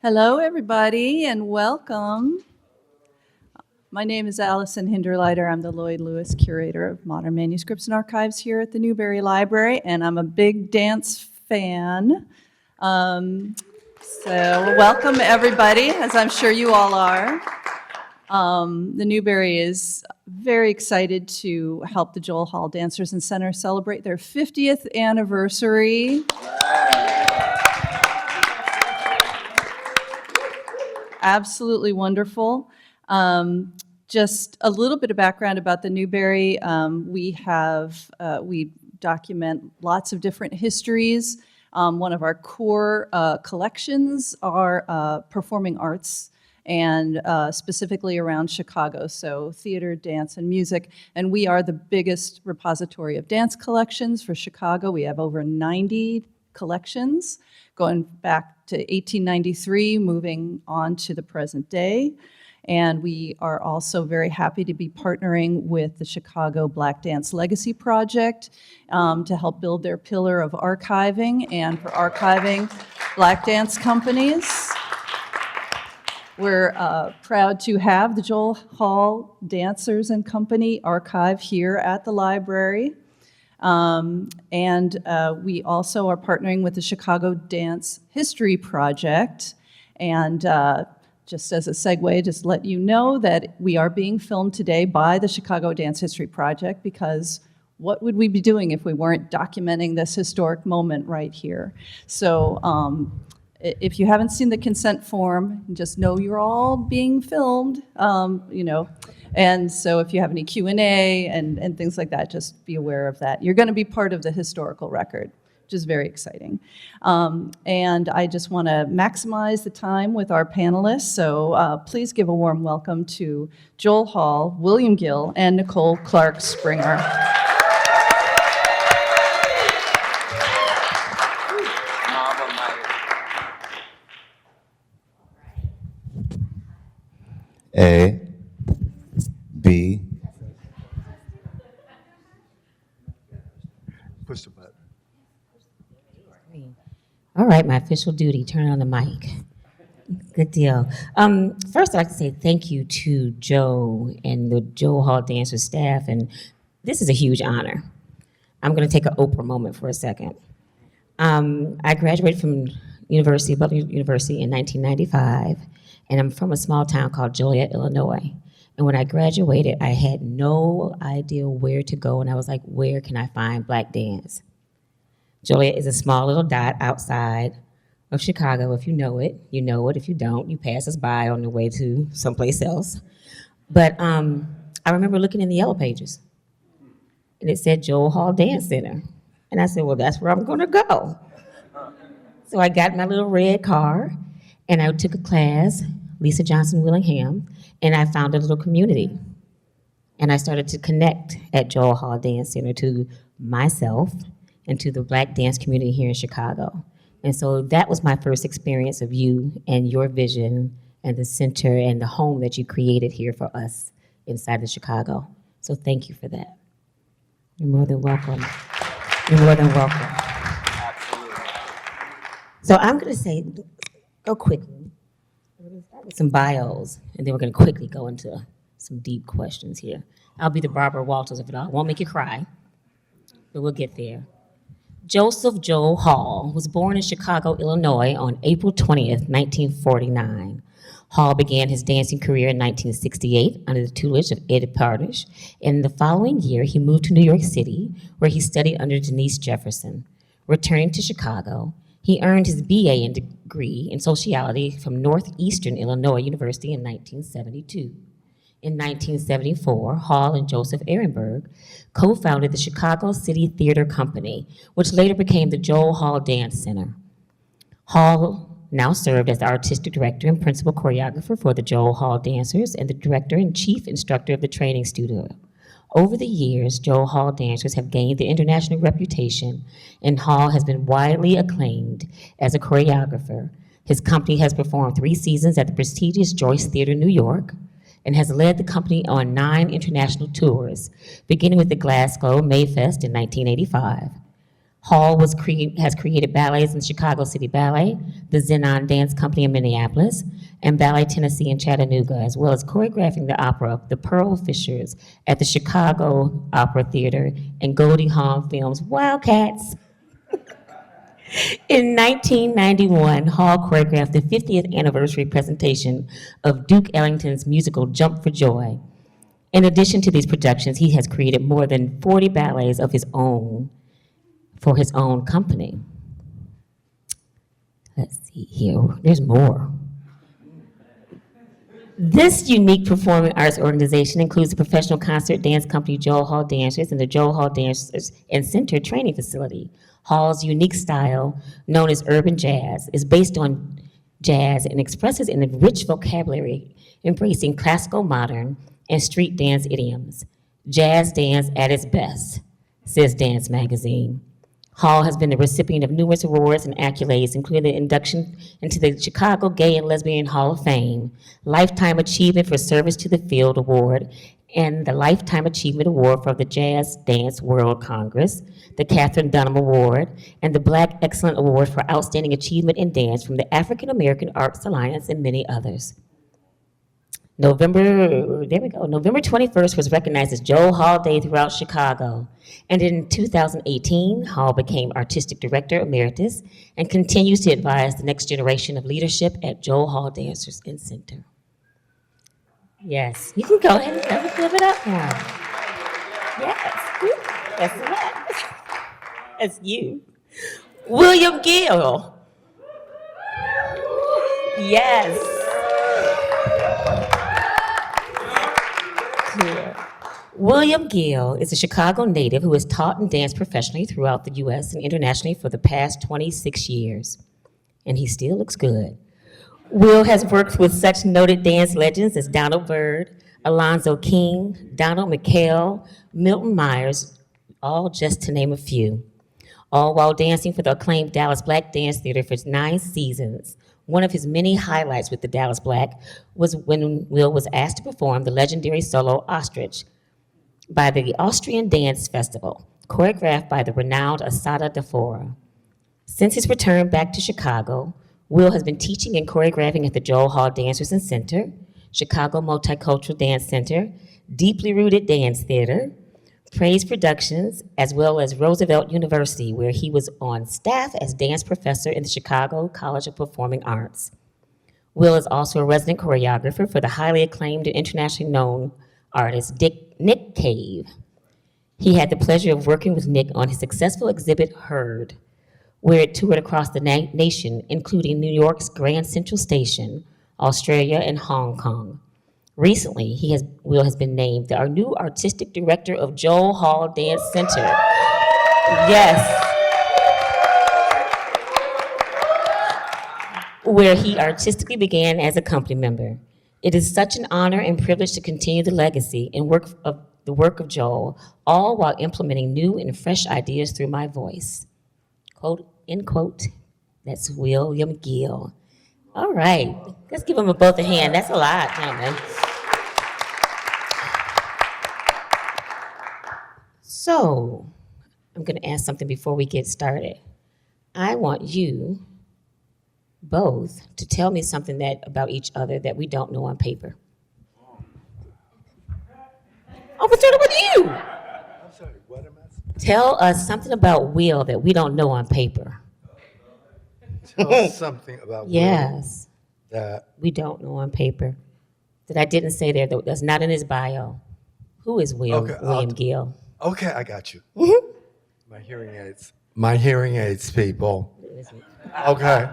Hello, everybody, and welcome. My name is Allison Hinderleiter. I'm the Lloyd Lewis Curator of Modern Manuscripts and Archives here at the Newberry Library, and I'm a big dance fan. So welcome, everybody, as I'm sure you all are. The Newberry is very excited to help the Joel Hall Dancers and Center celebrate their 50th anniversary. Absolutely wonderful. Just a little bit of background about the Newberry. We document lots of different histories. One of our core collections are performing arts, and specifically around Chicago, so theater, dance, and music. And we are the biggest repository of dance collections for Chicago. We have over 90 collections going back to 1893, moving on to the present day. And we are also very happy to be partnering with the Chicago Black Dance Legacy Project to help build their pillar of archiving and for archiving Black dance companies. We're proud to have the Joel Hall Dancers and Company archive here at the library. We also are partnering with the Chicago Dance History Project. And just as a segue, just let you know that we are being filmed today by the Chicago Dance History Project, because what would we be doing if we weren't documenting this historic moment right here? So if you haven't seen the consent form, just know you're all being filmed, And so if you have any Q&A and things like that, just be aware of that. You're going to be part of the historical record, which is very exciting. And I just want to maximize the time with our panelists, so please give a warm welcome to Joel Hall, William Gill, and Nicole Clarke-Springer. A, B. Push the button. All right, my official duty, turn on the mic. Good deal. First, I'd like to say thank you to Joe and the Joel Hall Dancers staff, and this is a huge honor. I'm going to take an Oprah moment for a second. I graduated from Butler University in 1995, and I'm from a small town called Joliet, Illinois. And when I graduated, I had no idea where to go, and I was like, where can I find Black dance? Joliet is a small little dot outside of Chicago. If you know it, you know it. If you don't, you pass us by on the way to someplace else. But I remember looking in the Yellow Pages, and it said Joel Hall Dance Center. And I said, well, that's where I'm gonna go. So I got my little red car, and I took a class, Lisa Johnson Willingham, and I found a little community. And I started to connect at Joel Hall Dance Center to myself and to the Black dance community here in Chicago. And so that was my first experience of you and your vision and the center and the home that you created here for us inside of Chicago. So thank you for that. You're more than welcome. You're more than welcome. Absolutely. So I'm gonna say, go quickly. We're gonna start with some bios, and then we're gonna quickly go into some deep questions here. I'll be the Barbara Walters of it all. I won't make you cry, but we'll get there. Joseph Joel Hall was born in Chicago, Illinois on April 20th, 1949. Hall began his dancing career in 1968 under the tutelage of Ed Pardish. In the following year, he moved to New York City, where he studied under Denise Jefferson. Returning to Chicago, he earned his BA and degree in sociology from Northeastern Illinois University in 1972. In 1974, Hall and Joseph Ehrenberg co-founded the Chicago City Theater Company, which later became the Joel Hall Dance Center. Hall now served as the artistic director and principal choreographer for the Joel Hall Dancers and the director and chief instructor of the training studio. Over the years, Joel Hall Dancers have gained the international reputation, and Hall has been widely acclaimed as a choreographer. His company has performed 3 seasons at the prestigious Joyce Theater, New York, and has led the company on 9 international tours, beginning with the Glasgow Mayfest in 1985. Hall has created ballets in Chicago City Ballet, the Xenon Dance Company in Minneapolis, and Ballet Tennessee in Chattanooga, as well as choreographing the opera The Pearl Fishers at the Chicago Opera Theater and Goldie Hawn Films' Wildcats. In 1991, Hall choreographed the 50th anniversary presentation of Duke Ellington's musical Jump for Joy. In addition to these productions, he has created more than 40 ballets of his own for his own company. Let's see here, there's more. This unique performing arts organization includes the professional concert dance company Joel Hall Dancers and the Joel Hall Dancers and Center training facility. Hall's unique style, known as urban jazz, is based on jazz and expresses in a rich vocabulary, embracing classical, modern, and street dance idioms. Jazz dance at its best, says Dance Magazine. Hall has been the recipient of numerous awards and accolades, including the induction into the Chicago Gay and Lesbian Hall of Fame, Lifetime Achievement for Service to the Field Award, and the Lifetime Achievement Award from the Jazz Dance World Congress, the Katherine Dunham Award, and the Black Excellent Award for Outstanding Achievement in Dance from the African American Arts Alliance, and many others. November 21st was recognized as Joel Hall Day throughout Chicago. And in 2018, Hall became Artistic Director Emeritus and continues to advise the next generation of leadership at Joel Hall Dancers and Center. Yes, you can go ahead and give it up now. Yes, that's it. That's you. William Gill. Yes. William Gill is a Chicago native who has taught and danced professionally throughout the U.S. and internationally for the past 26 years. And he still looks good. Will has worked with such noted dance legends as Donald Byrd, Alonzo King, Donald McHale, Milton Myers, all just to name a few. All while dancing for the acclaimed Dallas Black Dance Theater for 9 seasons. One of his many highlights with the Dallas Black was when Will was asked to perform the legendary solo Ostrich by the Austrian Dance Festival, choreographed by the renowned Asada Defora. Since his return back to Chicago, Will has been teaching and choreographing at the Joel Hall Dancers and Center, Chicago Multicultural Dance Center, Deeply Rooted Dance Theater, Praise Productions, as well as Roosevelt University, where he was on staff as dance professor in the Chicago College of Performing Arts. Will is also a resident choreographer for the highly acclaimed and internationally known artist Nick Cave. He had the pleasure of working with Nick on his successful exhibit Heard, where it toured across the nation, including New York's Grand Central Station, Australia, and Hong Kong. Recently, Will has been named our new artistic director of Joel Hall Dance Center. Yes. Where he artistically began as a company member. It is such an honor and privilege to continue the legacy and the work of Joel, all while implementing new and fresh ideas through my voice. Quote, end quote. That's William Gill. All right, let's give them both a hand. That's a lot, gentlemen. So, I'm going to ask something before we get started. I want you both to tell me something about each other that we don't know on paper. I'm going to start with you. I'm sorry, what am I asking? Tell us something about Will that we don't know on paper. Tell us something about Yes, Will that we don't know on paper. That I didn't say there, that's not in his bio. Who is William Gill? Okay, I got you. Mm-hmm. My hearing aids, people. Okay.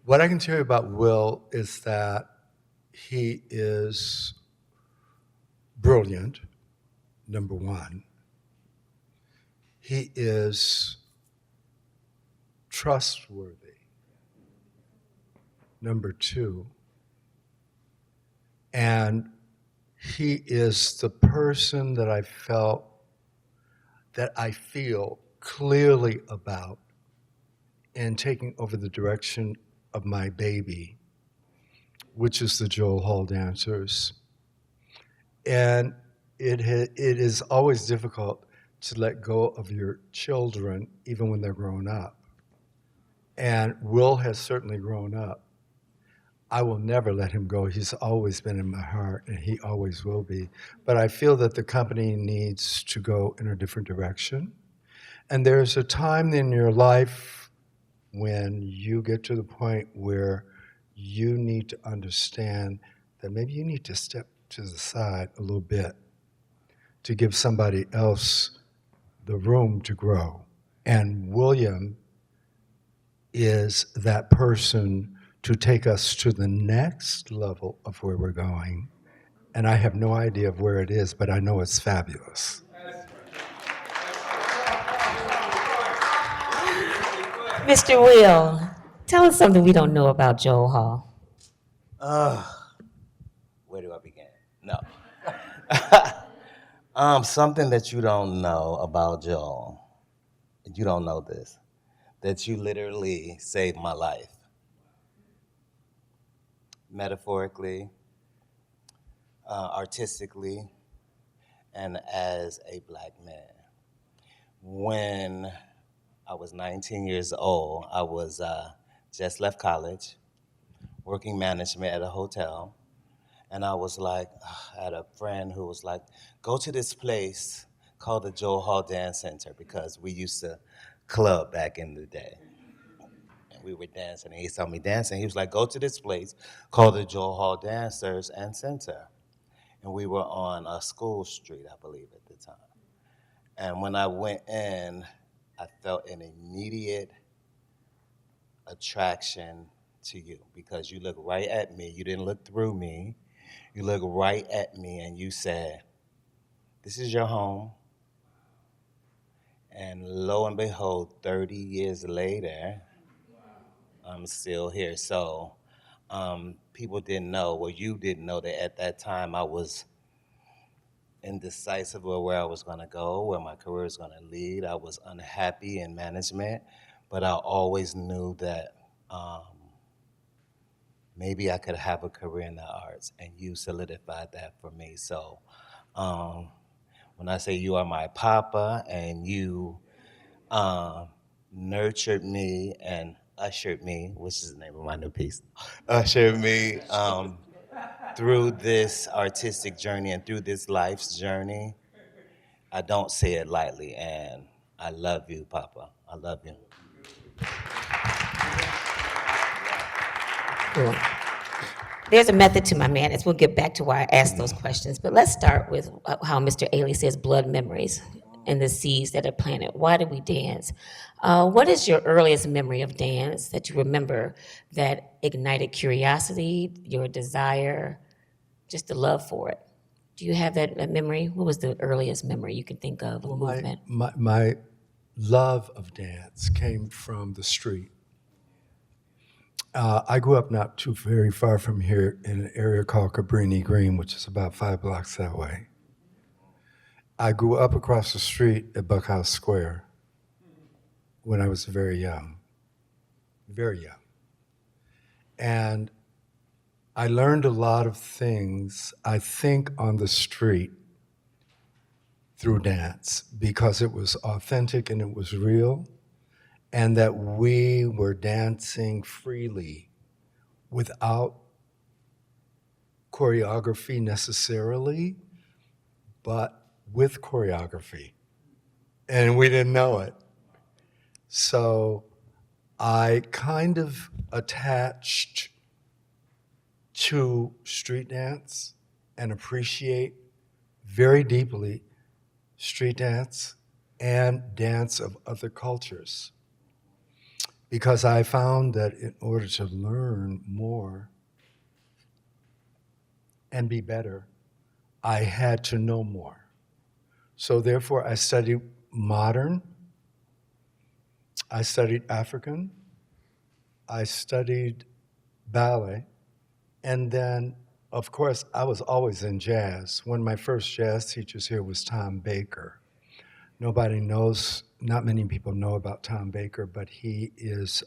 What I can tell you about Will is that he is brilliant, number one. He is trustworthy, number two. And he is the person that I feel clearly about in taking over the direction of my baby, which is the Joel Hall Dancers. And it is always difficult to let go of your children even when they're grown up. And Will has certainly grown up. I will never let him go. He's always been in my heart, and he always will be. But I feel that the company needs to go in a different direction. And there's a time in your life when you get to the point where you need to understand that maybe you need to step to the side a little bit to give somebody else the room to grow. And William is that person to take us to the next level of where we're going. And I have no idea of where it is, but I know it's fabulous. Mr. Will, tell us something we don't know about Joel Hall. Where do I begin? No. Something that you don't know about Joel. You don't know this. That you literally saved my life. Metaphorically, artistically, and as a black man. When I was 19 years old, I was just left college, working management at a hotel. And I was like, I had a friend who was like, go to this place called the Joel Hall Dance Center, because we used to club back in the day. And we were dancing, and he saw me dancing. He was like, go to this place called the Joel Hall Dancers and Center. And we were on School Street, I believe, at the time. And when I went in, I felt an immediate attraction to you, because you looked right at me. You didn't look through me. You looked right at me and you said, this is your home. And lo and behold, 30 years later, I'm still here. So people didn't know, well, you didn't know that at that time I was indecisive of where I was going to go, where my career was going to lead. I was unhappy in management, but I always knew that maybe I could have a career in the arts, and you solidified that for me. So when I say you are my papa, and you nurtured me and ushered me, which is the name of my new piece, ushered me through this artistic journey and through this life's journey, I don't say it lightly, and I love you, Papa. I love you. Cool. There's a method to my madness. We'll get back to why I asked those questions. But let's start with how Mr. Ailey says blood memories and the seeds that are planted. Why do we dance? What is your earliest memory of dance that you remember that ignited curiosity, your desire, just the love for it? Do you have that memory? What was the earliest memory you can think of movement? My love of dance came from the street. I grew up not too very far from here in an area called Cabrini Green, which is about 5 blocks that way. I grew up across the street at Buckhouse Square when I was very young. And I learned a lot of things, I think, on the street through dance, because it was authentic and it was real, and that we were dancing freely without choreography necessarily, but with choreography. And we didn't know it. So I kind of attached to street dance and appreciate very deeply street dance and dance of other cultures. Because I found that in order to learn more and be better, I had to know more. So therefore, I studied modern, I studied African, I studied ballet, and then, of course, I was always in jazz. One of my first jazz teachers here was Tom Baker. Nobody knows, not many people know about Tom Baker, but he is,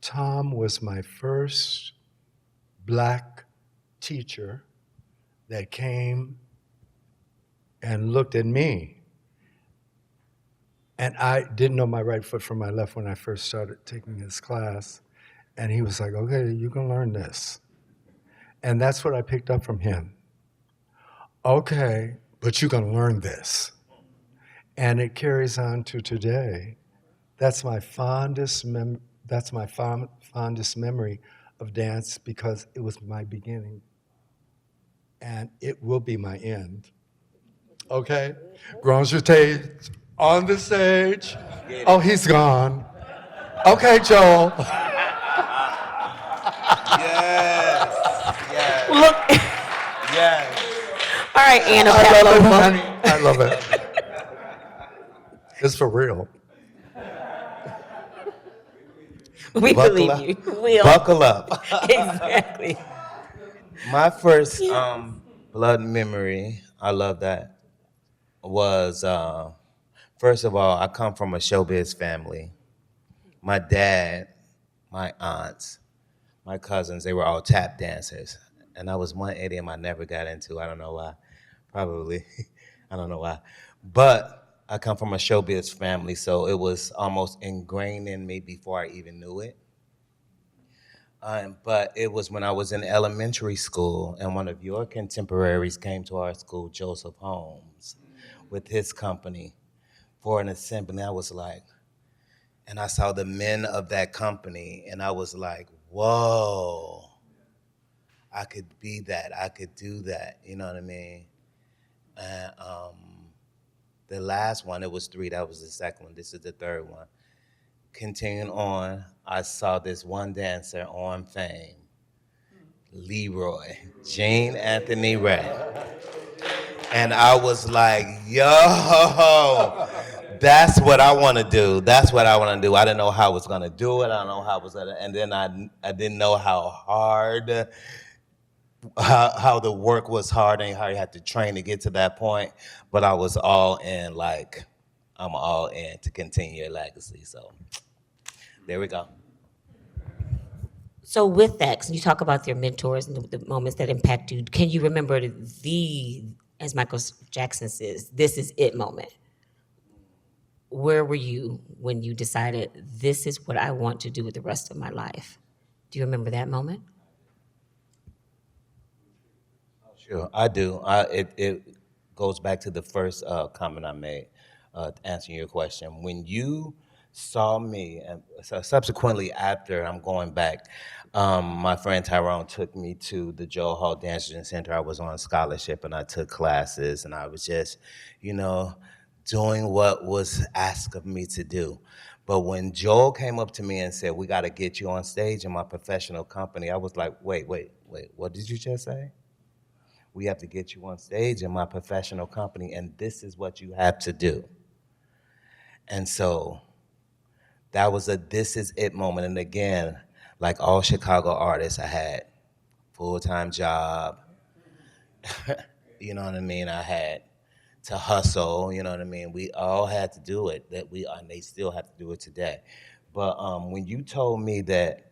Tom was my first black teacher that came and looked at me And I didn't know my right foot from my left when I first started taking his class. And he was like, okay, you can learn this. And that's what I picked up from him. Okay, but you're going to learn this. And it carries on to today. That's my fondest fondest memory of dance because it was my beginning. And it will be my end. Okay? Grown stage, on the stage. Oh, he's gone. Okay, Joel. Yes. Yes. Look. Yes. All right, Anna I love it, Pavlova. honey. I love it. It's for real. We Buckle believe up. you. We'll. Buckle up. Exactly. My first blood memory, I love that, was first of all, I come from a showbiz family. My dad, my aunts, my cousins, they were all tap dancers. And I was one idiom I never got into. I don't know why. Probably. I don't know why. But I come from a showbiz family, so it was almost ingrained in me before I even knew it. But it was when I was in elementary school, and one of your contemporaries came to our school, Joseph Holmes, with his company for an assembly. I was like, and I saw the men of that company, and I was like, whoa, I could be that. I could do that. You know what I mean? And the last one, it was 3. That was the second one. This is the third one. Continuing on, I saw this one dancer on Fame, Leroy, Gene Anthony Ray. And I was like, yo, that's what I want to do. That's what I want to do. I didn't know how I was going to do it. I don't know how I was going to, and then I didn't know how hard, how the work was hard and how you had to train to get to that point. But I was all in, like, I'm all in to continue your legacy. So there we go. So with that, 'cause you talk about your mentors and the moments that impact you, can you remember as Michael Jackson says, this is it moment? Where were you when you decided this is what I want to do with the rest of my life? Do you remember that moment? Sure, I do. It goes back to the first comment I made, answering your question. When you saw me, and so subsequently after, I'm going back, my friend Tyrone took me to the Joel Hall Dancing Center. I was on scholarship and I took classes and I was just, doing what was asked of me to do. But when Joel came up to me and said, we got to get you on stage in my professional company, I was like, wait, what did you just say? We have to get you on stage in my professional company, and this is what you have to do. And so that was a this is it moment. And again, like all Chicago artists, I had full-time job. You know what I mean? I had to hustle, you know what I mean? We all had to do it, and they still have to do it today. But when you told me that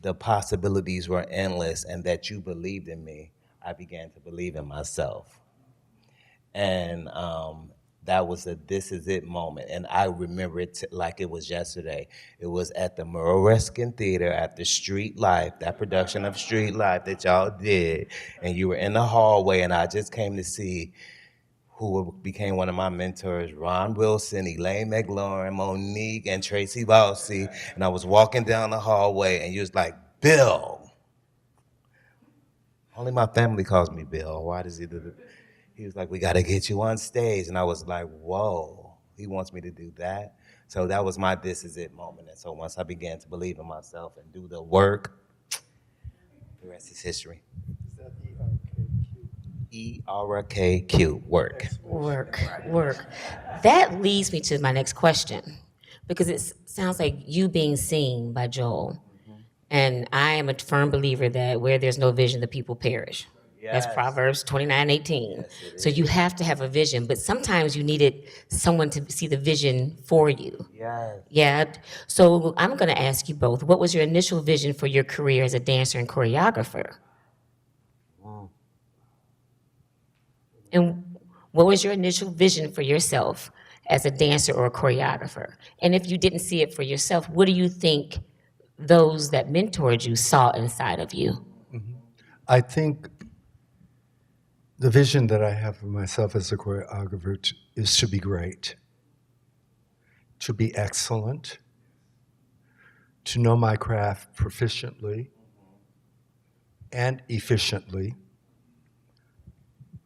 the possibilities were endless and that you believed in me, I began to believe in myself. And that was a this is it moment. And I remember it like it was yesterday. It was at the Merle Reskin Theater after Street Life, that production of Street Life that y'all did. And you were in the hallway, and I just came to see who became one of my mentors, Ron Wilson, Elaine McLaurin, Monique, and Tracy Balsey. And I was walking down the hallway, and you was like, Bill. Only my family calls me Bill. Why does he do that? He was like, we got to get you on stage. And I was like, whoa, he wants me to do that? So that was my this is it moment. And so once I began to believe in myself and do the work, the rest is history. Is that E-R-K-Q? E-R-K-Q, work. Work. That leads me to my next question, because it sounds like you being seen by Joel. And I am a firm believer that where there's no vision, the people perish. Yes. That's Proverbs 29:18. Yes, it So you have to have a vision, but sometimes you needed someone to see the vision for you. Yes. Yeah. So I'm going to ask you both, what was your initial vision for your career as a dancer and choreographer? And what was your initial vision for yourself as a dancer or a choreographer? And if you didn't see it for yourself, what do you think those that mentored you saw inside of you? I think the vision that I have for myself as a choreographer is to be great, to be excellent, to know my craft proficiently and efficiently,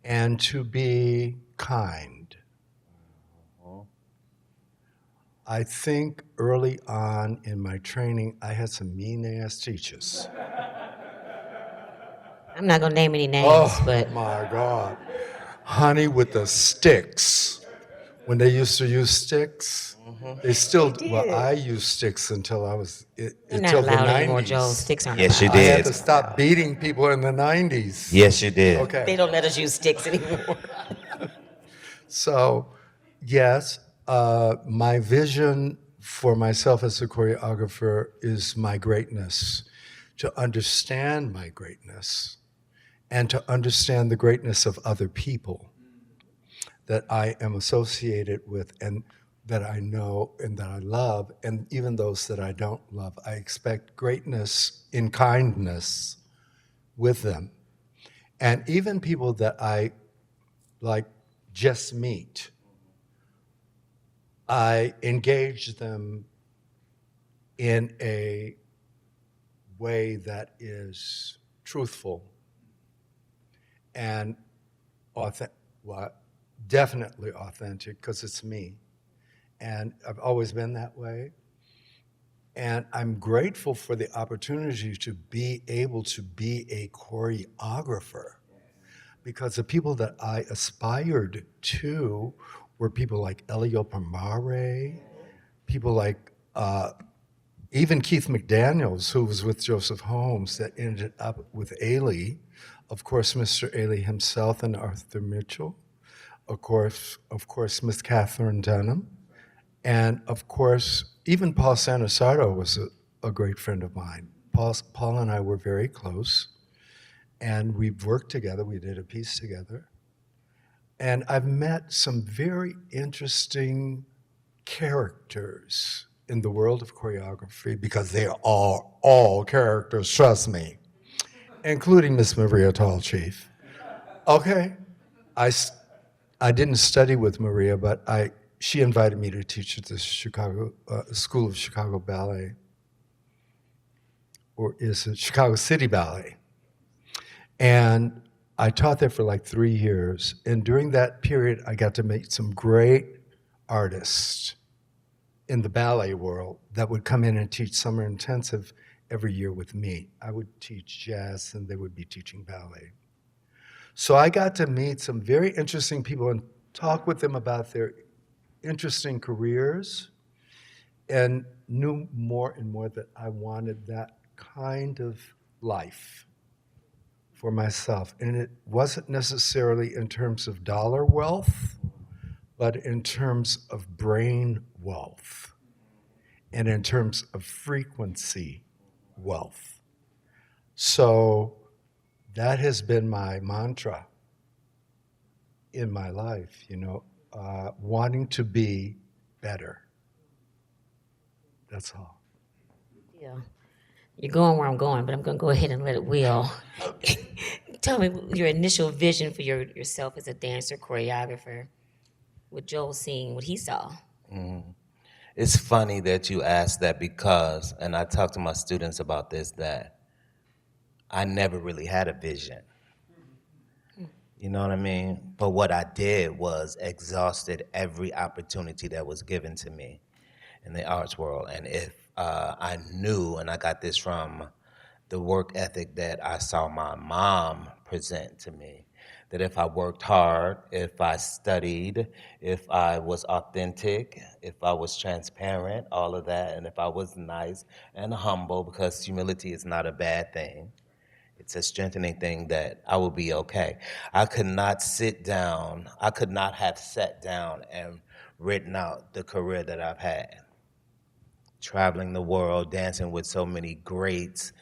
and to be kind. I think early on in my training, I had some mean-ass teachers. I'm not gonna name any names, Oh, but my God. Honey with the sticks. When they used to use sticks, they still, well, I used sticks until I was, they're not until the allowed anymore, Joe. 90s. Sticks aren't Yes, you allowed. I had did. to stop beating people in the 90s. Yes, you did. They Okay. don't let us use sticks anymore. So, yes, my vision for myself as a choreographer is my greatness, to understand my greatness and to understand the greatness of other people that I am associated with and that I know and that I love, and even those that I don't love. I expect greatness in kindness with them. And even people that I like just meet, I engage them in a way that is truthful and definitely authentic, because it's me. And I've always been that way. And I'm grateful for the opportunity to be able to be a choreographer, because the people that I aspired to were people like Elio Pomare, people like even Keith McDaniels, who was with Joseph Holmes, that ended up with Ailey. Of course, Mr. Ailey himself and Arthur Mitchell. Of course, Miss Catherine Dunham. And of course, even Paul Sanasardo was a great friend of mine. Paul and I were very close, and we've worked together. We did a piece together. And I've met some very interesting characters in the world of choreography, because they are all characters, trust me, including Miss Maria Tallchief. Okay, I didn't study with Maria, but she invited me to teach at the Chicago School of Chicago Ballet, or is it Chicago City Ballet? And I taught there for like 3 years. And during that period, I got to meet some great artists in the ballet world that would come in and teach summer intensive every year with me. I would teach jazz and they would be teaching ballet. So I got to meet some very interesting people and talk with them about their interesting careers, and knew more and more that I wanted that kind of life for myself. And it wasn't necessarily in terms of dollar wealth, but in terms of brain wealth and in terms of frequency wealth. So that has been my mantra in my life, wanting to be better. That's all. Yeah. You're going where I'm going, but I'm going to go ahead and let it wheel. Tell me your initial vision for yourself as a dancer, choreographer, with Joel seeing what he saw. It's funny that you asked that, because, and I talk to my students about this, that I never really had a vision. You know what I mean? But what I did was exhausted every opportunity that was given to me in the arts world. And if I knew, and I got this from the work ethic that I saw my mom present to me, that if I worked hard, if I studied, if I was authentic, if I was transparent, all of that, and if I was nice and humble, because humility is not a bad thing, it's a strengthening thing, that I will be okay. I could not have sat down and written out the career that I've had. Traveling the world, dancing with so many greats,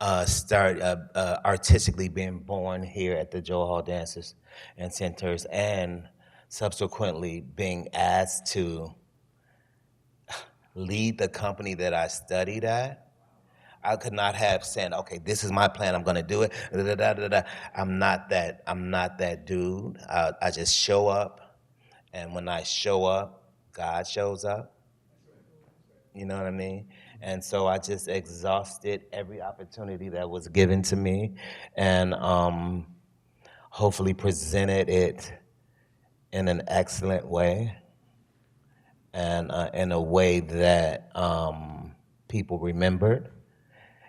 artistically being born here at the Joel Hall Dancers and Centers, and subsequently being asked to lead the company that I studied at, I could not have said, okay, this is my plan, I'm gonna do it. Da, da, da, da, da. I'm not that dude. I just show up, and when I show up, God shows up. You know what I mean? And so I just exhausted every opportunity that was given to me, and hopefully presented it in an excellent way, and in a way that people remembered.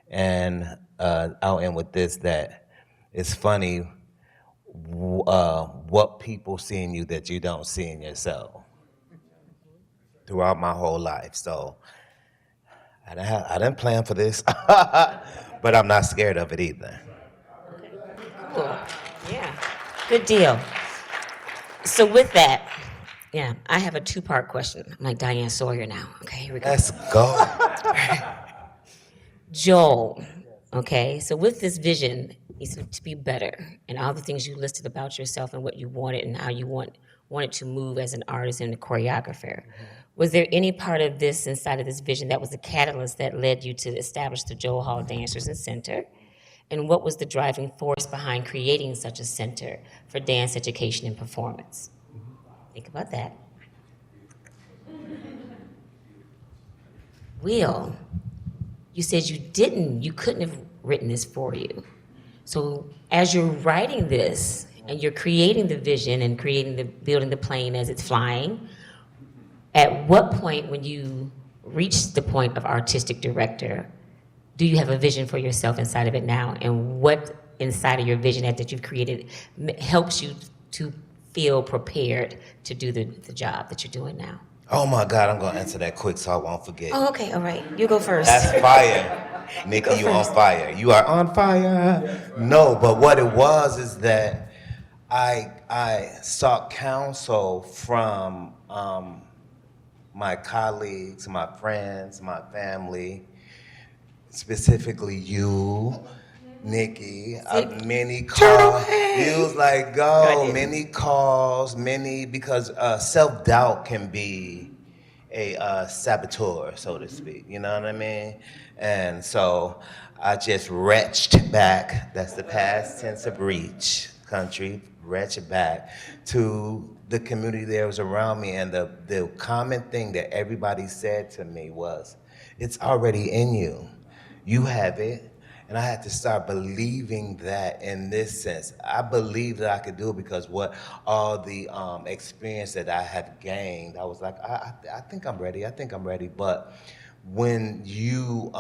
And I'll end with this, that it's funny what people see in you that you don't see in yourself throughout my whole life. So I didn't plan for this, but I'm not scared of it either. Cool. Yeah. Good deal. So with that, yeah, I have a two-part question. I'm like Diane Sawyer now. Okay, here we go. Let's go. Joel, okay, so with this vision, you said to be better, and all the things you listed about yourself and what you wanted and how you wanted to move as an artist and a choreographer. Was there any part of this inside of this vision that was the catalyst that led you to establish the Joel Hall Dancers and Center? And what was the driving force behind creating such a center for dance education and performance? Think about that. Will, you said you couldn't have written this for you. So as you're writing this and you're creating the vision and building the plane as it's flying, at what point when you reach the point of artistic director, do you have a vision for yourself inside of it now? And what inside of your vision that you've created helps you to feel prepared to do the job that you're doing now? Oh my God, I'm gonna answer that quick so I won't forget. Oh, okay, all right. You go first. That's fire. Nikki, you on fire. You are on fire. No, but what it was is that I sought counsel from my colleagues, my friends, my family, specifically you, Nikki. Many calls. You was like, go. Many calls, because self-doubt can be a saboteur, so to speak. You know what I mean? And so I just retched back. That's the past tense of reach, country. Retched back to the community that was around me, and the common thing that everybody said to me was, "It's already in you. You have it." And I had to start believing that in this sense. I believed that I could do it because all the experience that I have gained, I was like, I think I'm ready. I think I'm ready. But when you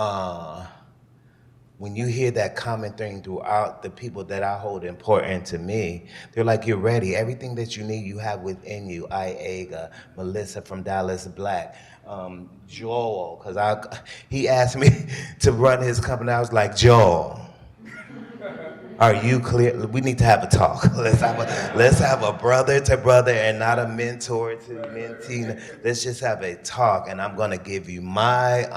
hear that common thing throughout the people that I hold important to me, they're like, you're ready. Everything that you need, you have within you. Aga, Melissa from Dallas Black, Joel, because he asked me to run his company. I was like, Joel, are you clear? We need to have a talk. Let's have a brother to brother and not a mentor to mentee. Let's just have a talk, and I'm gonna give you my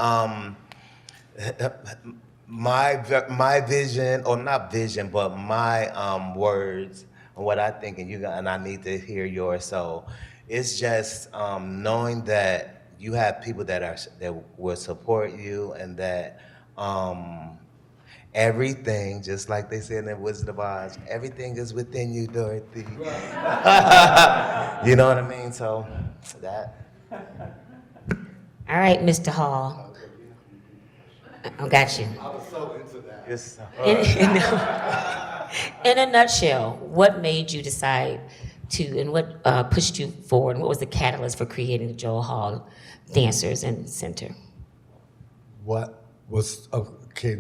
vision, or not vision, but my words and what I think, and I need to hear yours. So it's just knowing that you have people that will support you, and that everything, just like they said in Wizard of Oz, everything is within you, Dorothy. You know what I mean? So that. All right, Mr. Hall. I got you. I was so into that. Yes. In a nutshell, what made you decide to, and what pushed you forward, and what was the catalyst for creating the Joel Hall Dancers and Center? What was, okay,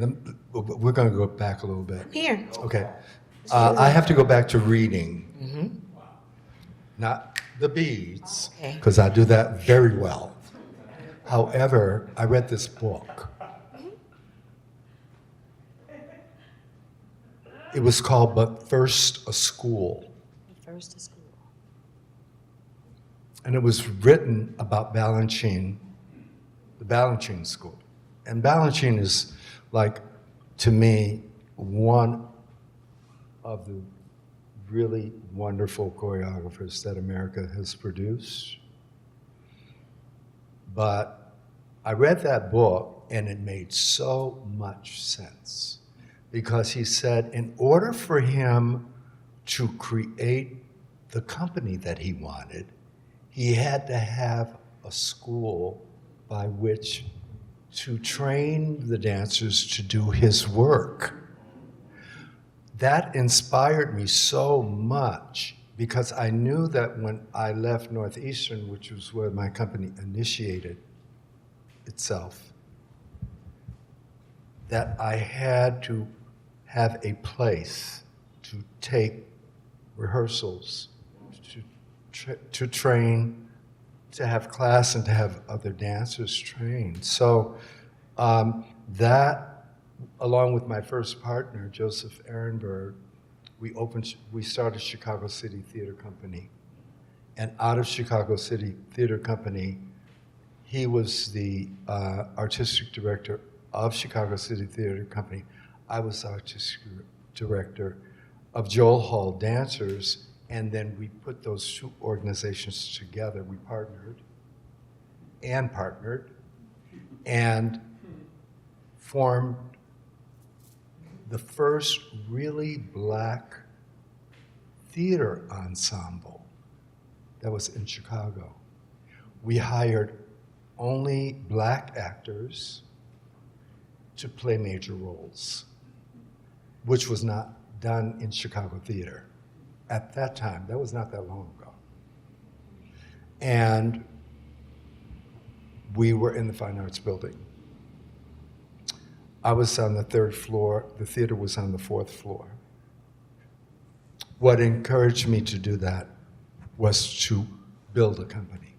we're going to go back a little bit. Here. Okay. I have to go back to reading, not the beads, Okay. because I do that very well. However, I read this book. It was called But First a School. First to school. And it was written about Balanchine, the Balanchine School. And Balanchine is, like, to me, one of the really wonderful choreographers that America has produced. But I read that book and it made so much sense because he said in order for him to create the company that he wanted, he had to have a school by which to train the dancers to do his work. That inspired me so much because I knew that when I left Northeastern, which was where my company initiated itself, that I had to have a place to take rehearsals, to train, to have class, and to have other dancers trained. So that, along with my first partner, Joseph Ehrenberg, we started Chicago City Theater Company. And out of Chicago City Theater Company, he was the artistic director of Chicago City Theater Company. I was artistic director of Joel Hall Dancers, and then we put those two organizations together. We partnered and formed the first really black theater ensemble that was in Chicago. We hired only black actors to play major roles, which was not done in Chicago theater at that time. That was not that long ago. And we were in the Fine Arts Building. I was on the 3rd floor, the theater was on the 4th floor. What encouraged me to do that was to build a company.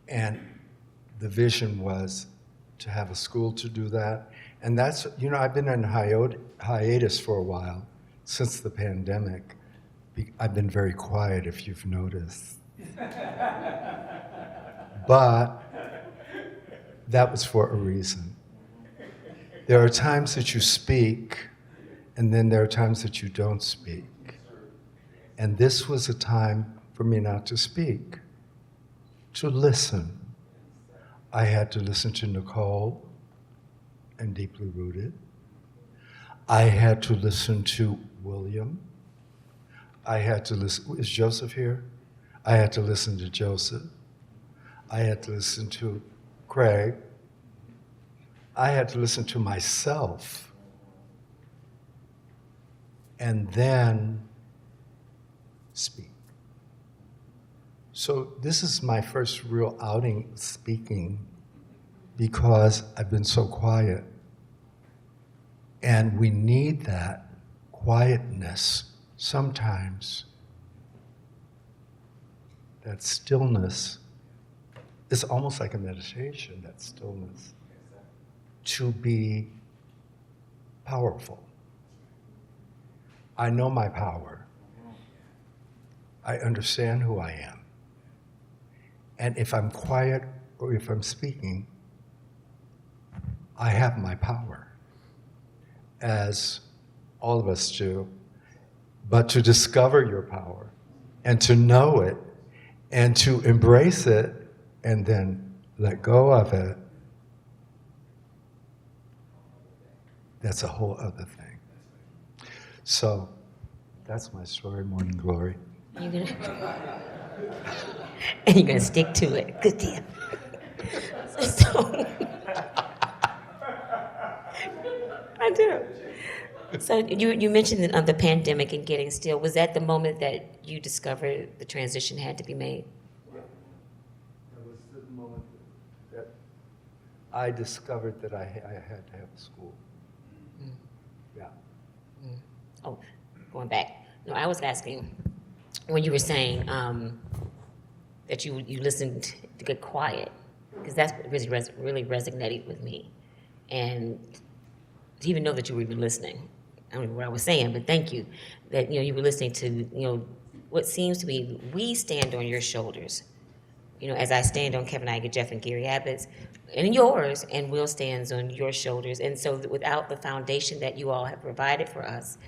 And the vision was to have a school to do that. And that's, I've been in hiatus for a while since the pandemic. I've been very quiet, if you've noticed. But that was for a reason. There are times that you speak, and then there are times that you don't speak. And this was a time for me not to speak, to listen. I had to listen to Nicole and Deeply Rooted. I had to listen to William. I had to listen, is Joseph here? I had to listen to Joseph. I had to listen to Craig. I had to listen to myself. And then speak. So this is my first real outing speaking because I've been so quiet. And we need that quietness sometimes. That stillness is almost like a meditation, that stillness, to be powerful. I know my power. I understand who I am. And if I'm quiet or if I'm speaking, I have my power, as all of us do. But to discover your power and to know it and to embrace it and then let go of it, that's a whole other thing. So that's my story, Morning Glory. And you're gonna stick to it. Good deal. So, I do. So you mentioned the pandemic and getting still. Was that the moment that you discovered the transition had to be made? Yeah. That was the moment that I discovered that I had to have a school. Mm. Yeah. Mm. Oh, going back. No, I was asking when you were saying that you listened to get quiet, because that's what really resonated with me. And to even know that you were even listening. I don't know what I was saying, but thank you that you were listening to what seems to be we stand on your shoulders. As I stand on Kevin Iger, Jeff, and Gary Abbott's, and yours, and Will stands on your shoulders. And so without the foundation that you all have provided for us,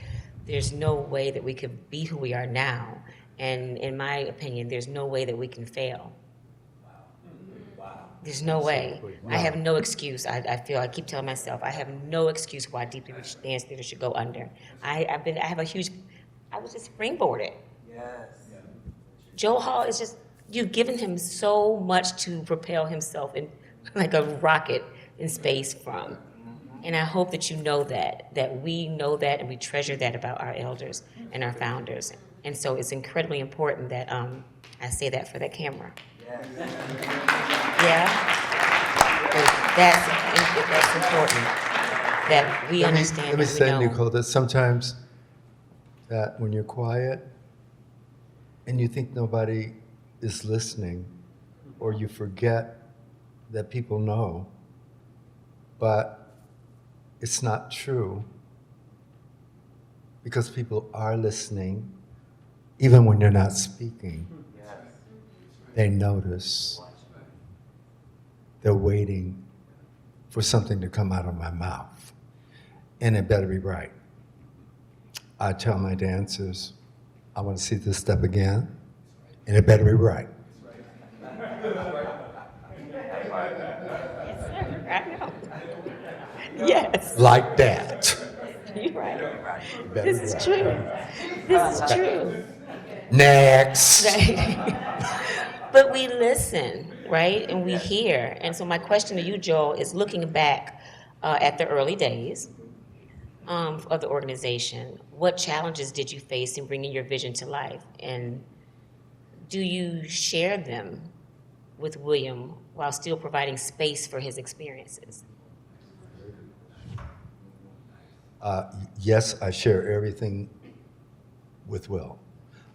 there's no way that we could be who we are now. And in my opinion, there's no way that we can fail. There's no way. I have no excuse. I feel, I keep telling myself, I have no excuse why deeply rich dance theater should go under. I was just springboarded. Joe Hall is just, you've given him so much to propel himself in like a rocket in space from. And I hope that you know that we know that and we treasure that about our elders and our founders. And so it's incredibly important that I say that for the camera. Yeah? That's important, that we understand. Let me and we say, know. Nicole, that sometimes that when you're quiet and you think nobody is listening, or you forget that people know, but it's not true, because people are listening, even when you're not speaking. They notice. They're waiting for something to come out of my mouth, and it better be right. I tell my dancers, I want to see this step again, and it better be right. Yes, sir. I know. Yes. Like that. You're right. Better This be is right. true. This is true. Next. But we listen, right? And we hear. And so my question to you, Joel, is looking back at the early days of the organization, what challenges did you face in bringing your vision to life? And do you share them with William while still providing space for his experiences? Yes, I share everything with Will.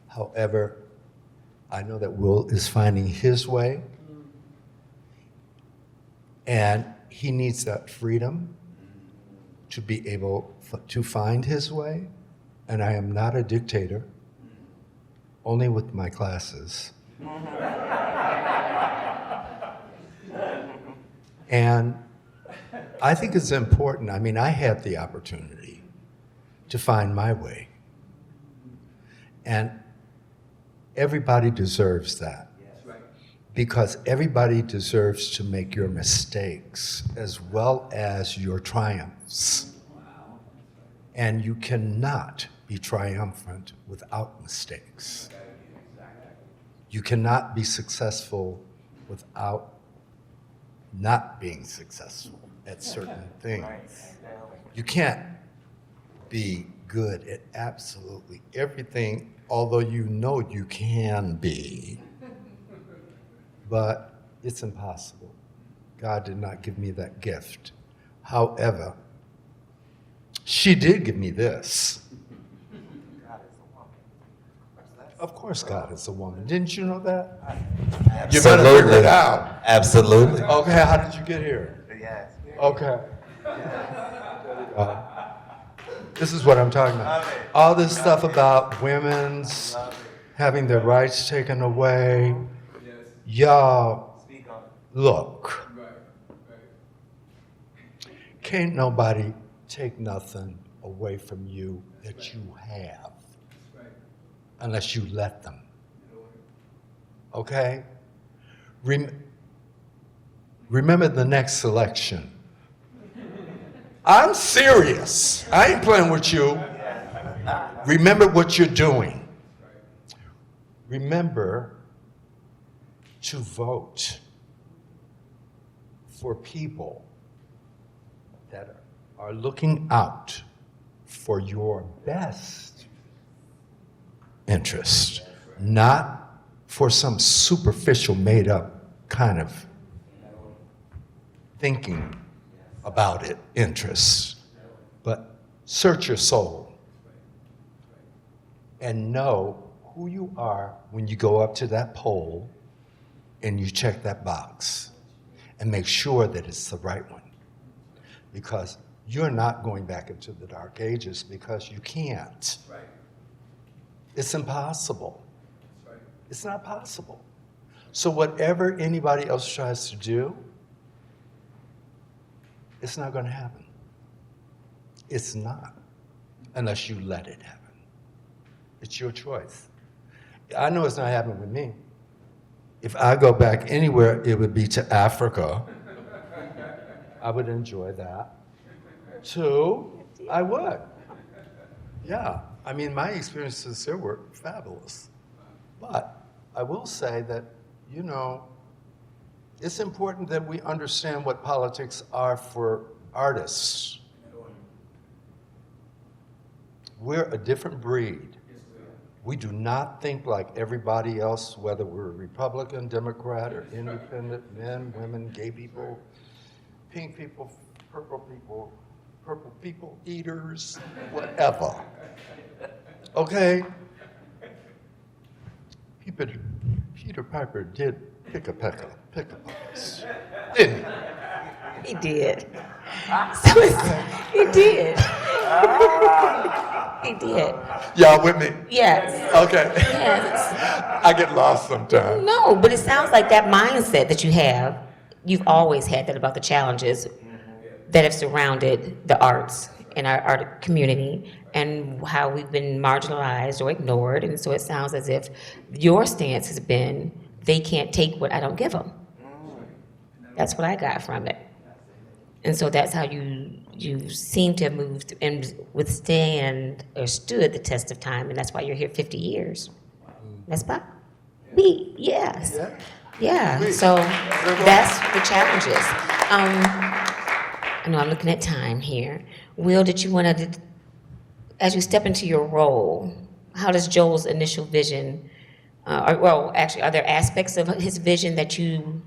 However, I know that Will is finding his way, and he needs that freedom to be able to find his way. And I am not a dictator, only with my classes. And I think it's important. I mean, I had the opportunity to find my way. And everybody deserves that. Because everybody deserves to make your mistakes as well as your triumphs. And you cannot be triumphant without mistakes. You cannot be successful without not being successful at certain things. You can't be good at absolutely everything, although you know you can be. But it's impossible. God did not give me that gift. However, she did give me this. Of course God is a woman. Didn't you know that? You better figure it out. Absolutely. Okay, how did you get here? Yes. Okay. This is what I'm talking about. All this stuff about women's having their rights taken away. Y'all, look. Can't nobody take nothing away from you that you have unless you let them. Okay? Remember the next selection. I'm serious. I ain't playing with you. Remember what you're doing. Remember to vote for people that are looking out for your best interest, not for some superficial, made-up kind of thinking about it, interest. But search your soul and know who you are when you go up to that poll and you check that box and make sure that it's the right one. Because you're not going back into the dark ages because you can't. Right. It's impossible. Right. It's not possible. So whatever anybody else tries to do, it's not going to happen. It's not, unless you let it happen. It's your choice. I know it's not happening with me. If I go back anywhere, it would be to Africa. I would enjoy that. 2, I would. Yeah, I mean, my experiences here were fabulous. But I will say that, you know, it's important that we understand what politics are for artists. We're a different breed. We do not think like everybody else, whether we're Republican, Democrat, or independent, men, women, gay people, pink people, purple people, eaters, whatever. Okay? Peter Piper did pick a peck-a-peckers, didn't he? He did. He did. He did. Y'all with me? Yes. Okay. Yes. I get lost sometimes. No, but it sounds like that mindset that you have, you've always had that about the challenges that have surrounded the arts in our art community and how we've been marginalized or ignored. And so it sounds as if your stance has been, they can't take what I don't give them. That's what I got from it. And so that's how you seem to have moved and withstand or stood the test of time, and that's why you're here 50 years. That's about yes. Yeah. So that's the challenges. I know I'm looking at time here. Will, did you want to, as you step into your role, how does Joel's initial vision, are there aspects of his vision that you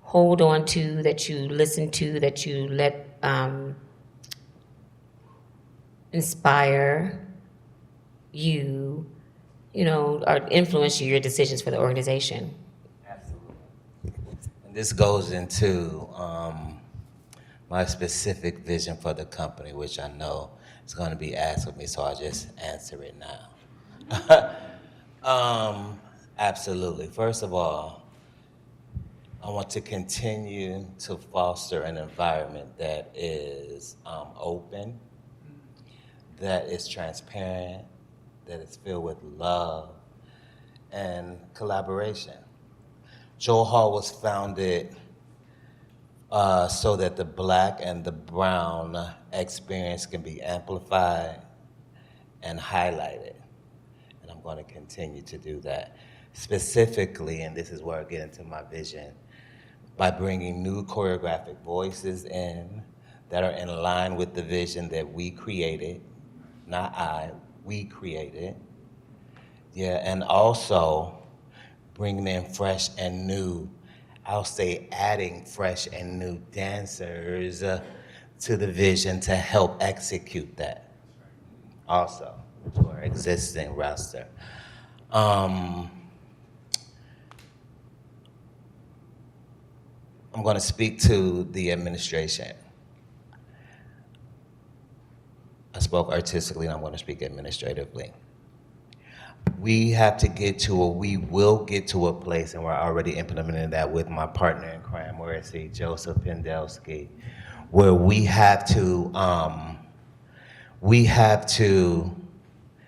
hold on to, that you listen to, that you let inspire you, or influence your decisions for the organization? Absolutely. And this goes into my specific vision for the company, which I know is going to be asked of me, so I'll just answer it now. Absolutely. First of all, I want to continue to foster an environment that is open, that is transparent, that is filled with love and collaboration. Joel Hall was founded so that the Black and the brown experience can be amplified and highlighted. And I'm going to continue to do that. Specifically, and this is where I get into my vision, by bringing new choreographic voices in that are in line with the vision that we created, not I, we created. Yeah, and also bringing in fresh and new, I'll say adding fresh and new dancers to the vision to help execute that also to our existing roster. I'm going to speak to the administration. I spoke artistically, and I'm going to speak administratively. We have to get to, or we will get to a place, and we're already implementing that with my partner in crime, where I see Joseph Pendelski, where we have to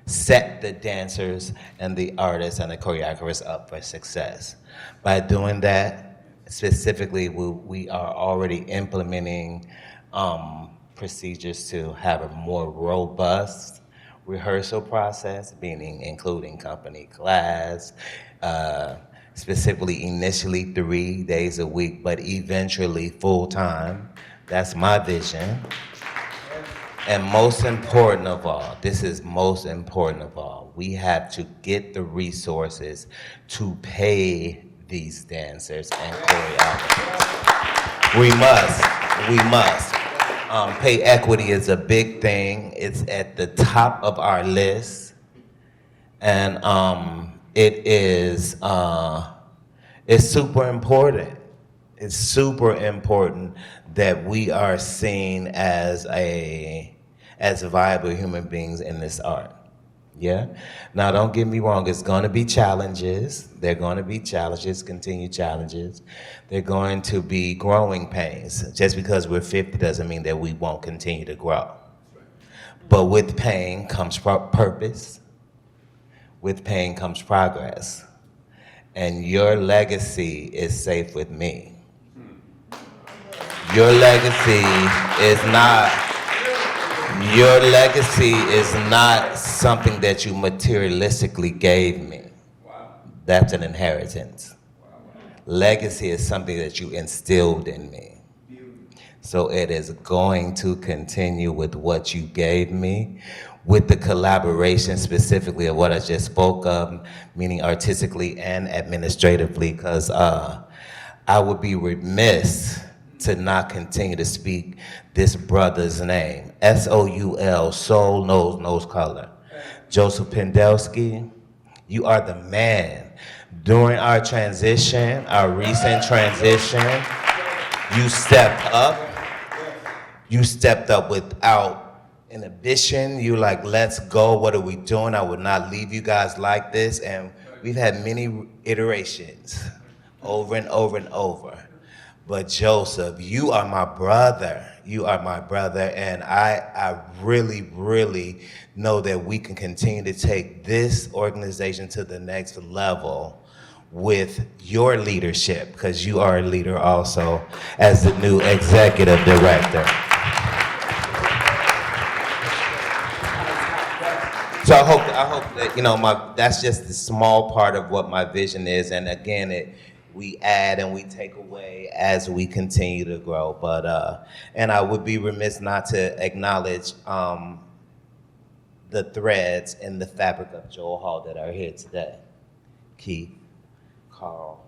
set the dancers and the artists and the choreographers up for success. By doing that, specifically, we are already implementing procedures to have a more robust rehearsal process, meaning including company class, specifically initially 3 days a week, but eventually full-time. That's my vision. And most important of all, this is most important of all, we have to get the resources to pay these dancers and choreographers. We must. Pay equity is a big thing. It's at the top of our list. And it's super important. It's super important that we are seen as viable human beings in this art. Yeah? Now, don't get me wrong, it's going to be challenges. There are going to be challenges, continued challenges. They're going to be growing pains. Just because we're 50 doesn't mean that we won't continue to grow. But with pain comes purpose. with pain comes progress. And your legacy is safe with me. Your legacy is not something that you materialistically gave me. That's an inheritance. Legacy is something that you instilled in me. So it is going to continue with what you gave me, with the collaboration specifically of what I just spoke of, meaning artistically and administratively, because I would be remiss to not continue to speak this brother's name. S-O-U-L, soul knows color. Joseph Pendelski, you are the man. During our transition, our recent transition, you stepped up. You stepped up without inhibition. You like, let's go, what are we doing? I would not leave you guys like this. And we've had many iterations over and over and over. But Joseph, you are my brother. You are my brother. And I really, really know that we can continue to take this organization to the next level with your leadership, because you are a leader also as the new executive director. So I hope that, that's just a small part of what my vision is. And again, we add and we take away as we continue to grow. But and I would be remiss not to acknowledge the threads in the fabric of Joel Hall that are here today. Keith, Carl,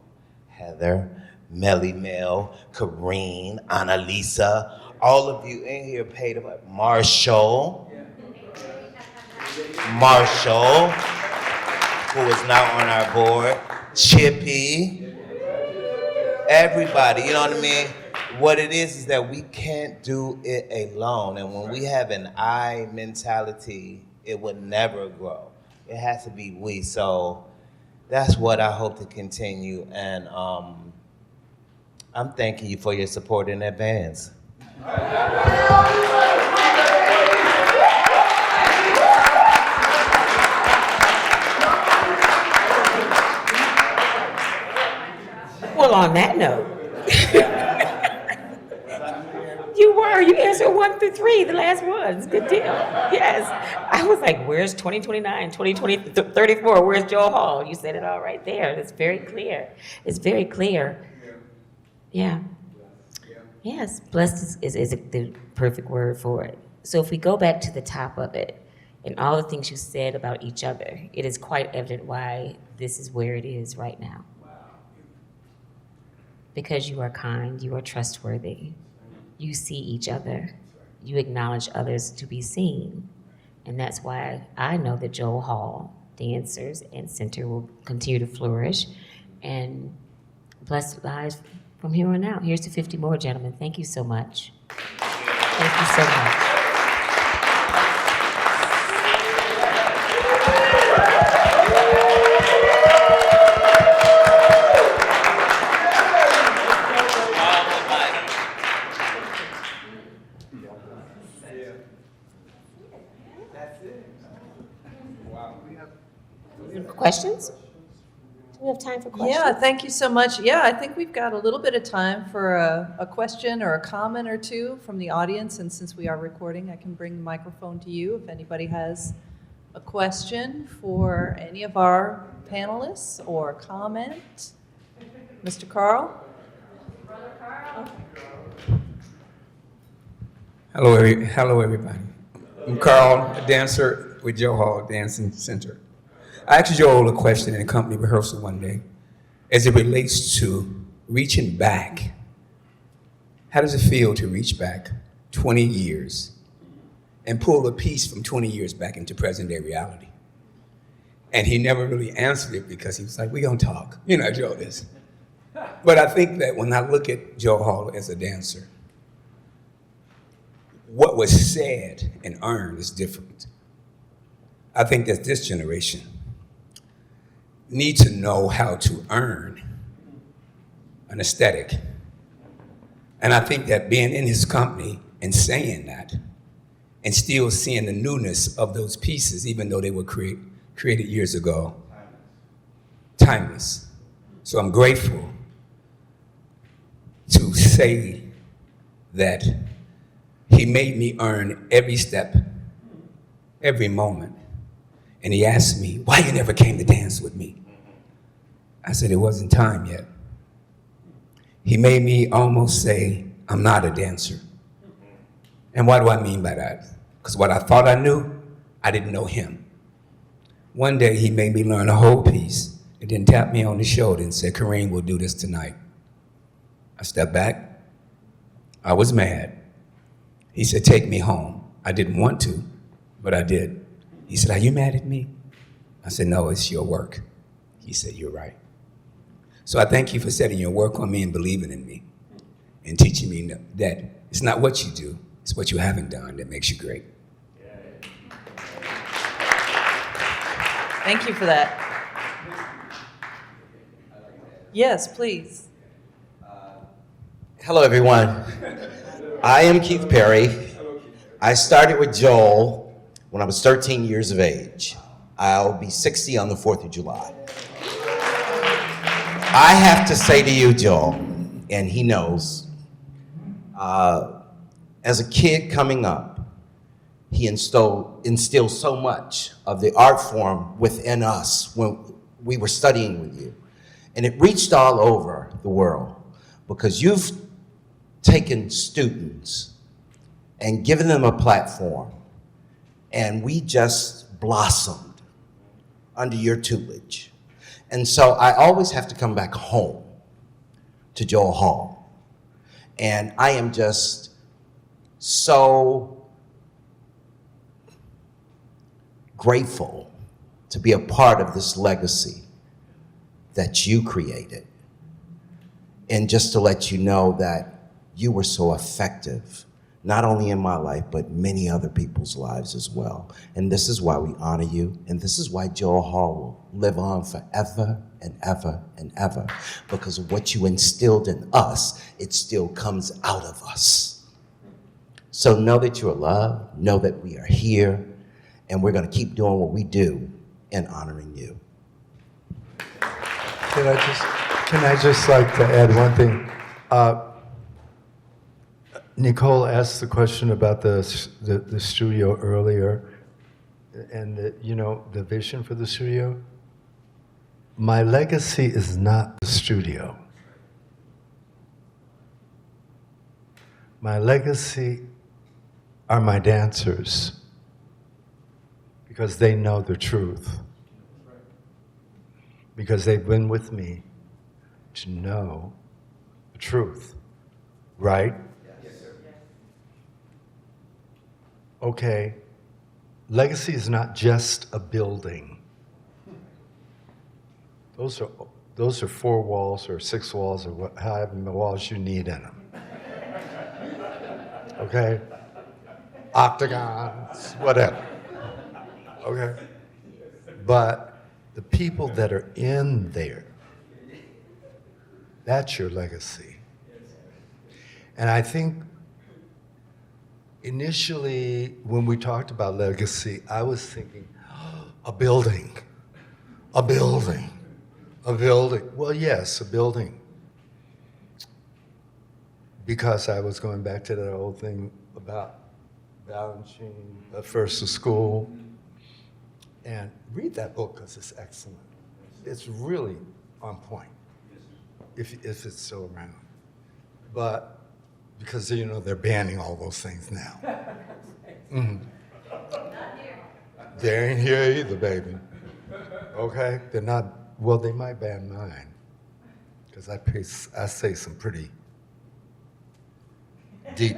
Heather, Melly Mel, Kareen, Annalisa, all of you in here paid about Marshall, who is now on our board, Chippy, everybody, you know what I mean? What it is that we can't do it alone. And when we have an I mentality, it would never grow. It has to be we. So that's what I hope to continue. And I'm thanking you for your support in advance. Well, on that note, you answered 1 through 3, the last ones. Good deal. Yes. I was like, where's 2029, 2034? Where's Joel Hall? You said it all right there. It's very clear. It's very clear. Yeah. Yes, blessed is the perfect word for it. So if we go back to the top of it, and all the things you said about each other, it is quite evident why this is where it is right now. Because you are kind, you are trustworthy, you see each other, you acknowledge others to be seen. And that's why I know that Joel Hall, Dancers, and Center will continue to flourish and bless lives from here on out. Here's to 50 more, gentlemen. Thank you so much. Thank you so much. Questions? Do we have time for questions? Yeah, thank you so much. Yeah, I think we've got a little bit of time for a question or a comment or two from the audience. And since we are recording, I can bring the microphone to you if anybody has a question for any of our panelists or a comment. Mr. Carl? Brother Carl? Hello, everybody. I'm Carl, a dancer with Joe Hall Dancing Center. I asked Joel a question in a company rehearsal one day as it relates to reaching back. How does it feel to reach back 20 years and pull a piece from 20 years back into present day reality? And he never really answered it because he was like, we're gonna talk. You know how Joe is. But I think that when I look at Joe Hall as a dancer, what was said and earned is different. I think that this generation need to know how to earn an aesthetic. And I think that being in his company and saying that, and still seeing the newness of those pieces, even though they were created years ago. Timeless. So I'm grateful to say that he made me earn every step, every moment. And he asked me, why you never came to dance with me? I said, it wasn't time yet. He made me almost say, I'm not a dancer. And what do I mean by that? Because what I thought I knew, I didn't know him. One day he made me learn a whole piece and then tapped me on the shoulder and said, Kareem, we'll do this tonight. I stepped back. I was mad. He said, take me home. I didn't want to, but I did. He said, are you mad at me? I said, no, it's your work. He said, you're right. So I thank you for setting your work on me and believing in me and teaching me that it's not what you do, it's what you haven't done that makes you great. Thank you for that. Yes, please. Hello, everyone. I am Keith Perry. I started with Joel when I was 13 years of age. I'll be 60 on the 4th of July. I have to say to you, Joel, and he knows, as a kid coming up, he instilled so much of the art form within us when we were studying with you. And it reached all over the world because you've taken students and given them a platform, and we just blossomed under your tutelage. And so I always have to come back home to Joel Hall. And I am just so grateful to be a part of this legacy that you created. And just to let you know that you were so effective, not only in my life, but many other people's lives as well. And this is why we honor you, and this is why Joel Hall will live on forever and ever and ever, because of what you instilled in us, it still comes out of us. So know that you're loved, know that we are here, and we're gonna keep doing what we do in honoring you. Can I just like to add one thing? Nicole asked the question about the studio earlier, and the vision for the studio. My legacy is not the studio. My legacy are my dancers, because they know the truth. Because they've been with me to know the truth, right? Yes, sir. Okay, legacy is not just a building. Those are 4 walls or 6 walls or however many walls you need in them. Okay? Octagons, whatever. Okay? But the people that are in there, that's your legacy. And I think initially when we talked about legacy, I was thinking, a building. Well, yes, a building. Because I was going back to that old thing about Balanchine, First to School. And read that book because it's excellent. It's really on point, if it's still around. But because they're banning all those things now. Mm-hmm. They ain't here either, baby. Okay, they're not. Well, they might ban mine because I say some pretty deep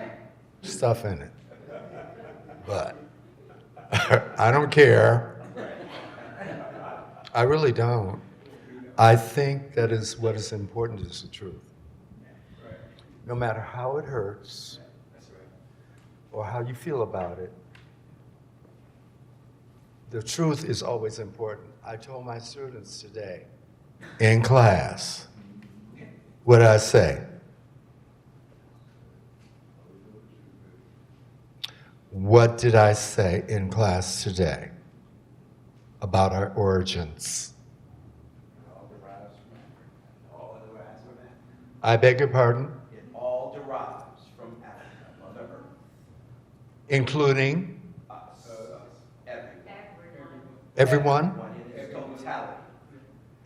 stuff in it. But I don't care. I really don't. I think that is what is important is the truth. No matter how it hurts or how you feel about it, the truth is always important. I told my students today in class, what did I say? What did I say in class today? about our origins. I beg your pardon? It all derives from Africa, Mother Earth. Including Everyone. everyone? In its totality.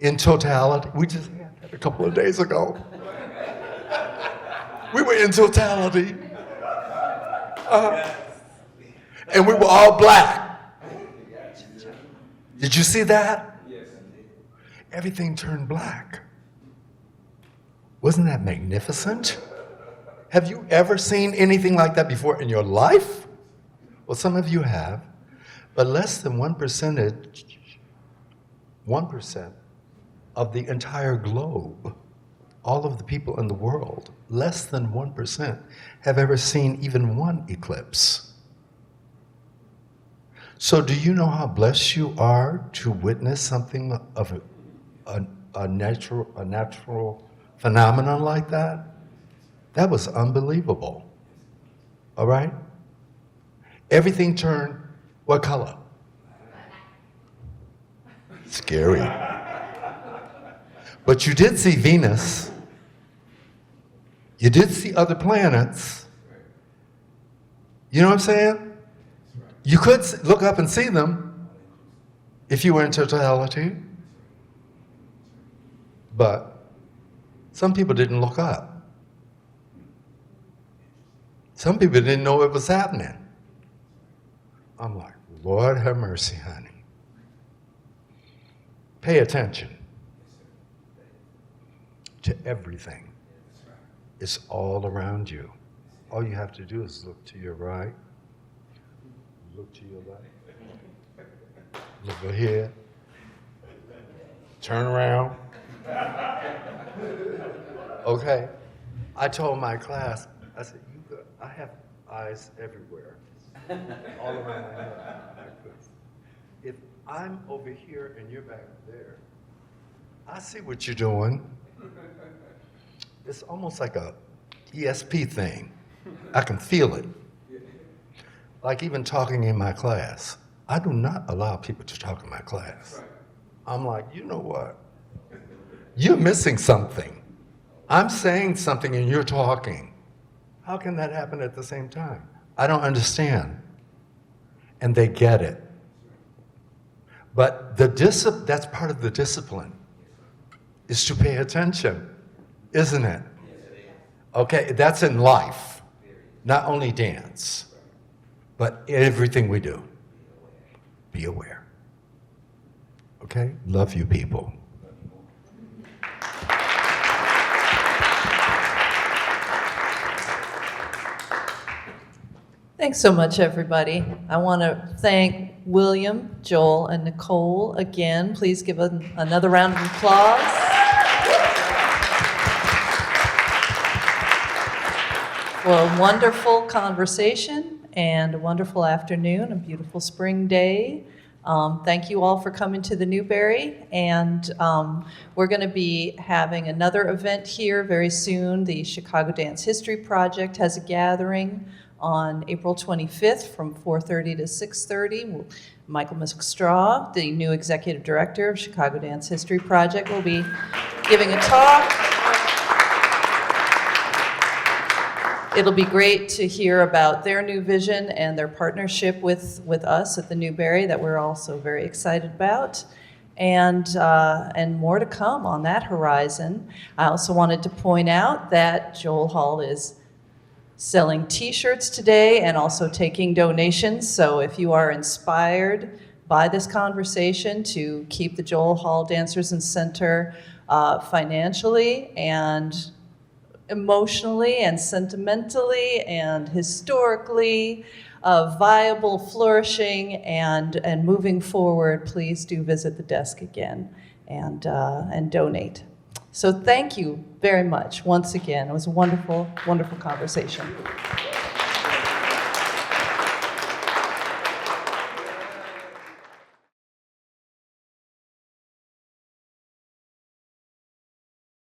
In totality? We just had that a couple of days ago. We were in totality. And we were all black. Did you see that? Yes. Everything turned black. Wasn't that magnificent? Have you ever seen anything like that before in your life? Well, some of you have, but less than 1% of the entire globe, all of the people in the world, less than 1% have ever seen even one eclipse. So do you know how blessed you are to witness something of a natural phenomenon like that? That was unbelievable. All right? Everything turned what color? Scary. But you did see Venus. You did see other planets. You know what I'm saying? You could look up and see them if you were in totality. But some people didn't look up. Some people didn't know it was happening. I'm like, Lord have mercy, honey. Pay attention to everything. It's all around you. All you have to do is look to your right, look to your left, look ahead, turn around. Okay. I told my class, I said, I have eyes everywhere, all around my head. Like this. If I'm over here and you're back there, I see what you're doing. It's almost like a ESP thing. I can feel it. Like even talking in my class. I do not allow people to talk in my class. I'm like, you know what? You're missing something. I'm saying something and you're talking. How can that happen at the same time? I don't understand. And they get it. But that's part of the discipline, is to pay attention, isn't it? Okay, that's in life, not only dance, but everything we do. Be aware. Okay? Love you people. Thanks so much, everybody. I want to thank William, Joel, and Nicole again. Please give another round of applause. For a wonderful conversation and a wonderful afternoon, a beautiful spring day. Thank you all for coming to the Newberry, and we're going to be having another event here very soon. The Chicago Dance History Project has a gathering on April 25th from 4:30 to 6:30. Michael McStraw, the new executive director of Chicago Dance History Project, will be giving a talk. It'll be great to hear about their new vision and their partnership with us at the Newberry that we're also very excited about. And more to come on that horizon. I also wanted to point out that Joel Hall is selling t-shirts today and also taking donations. So if you are inspired by this conversation to keep the Joel Hall Dancers and Center financially and emotionally and sentimentally and historically viable, flourishing, and moving forward, please do visit the desk again and donate. So thank you very much once again. It was a wonderful, wonderful conversation.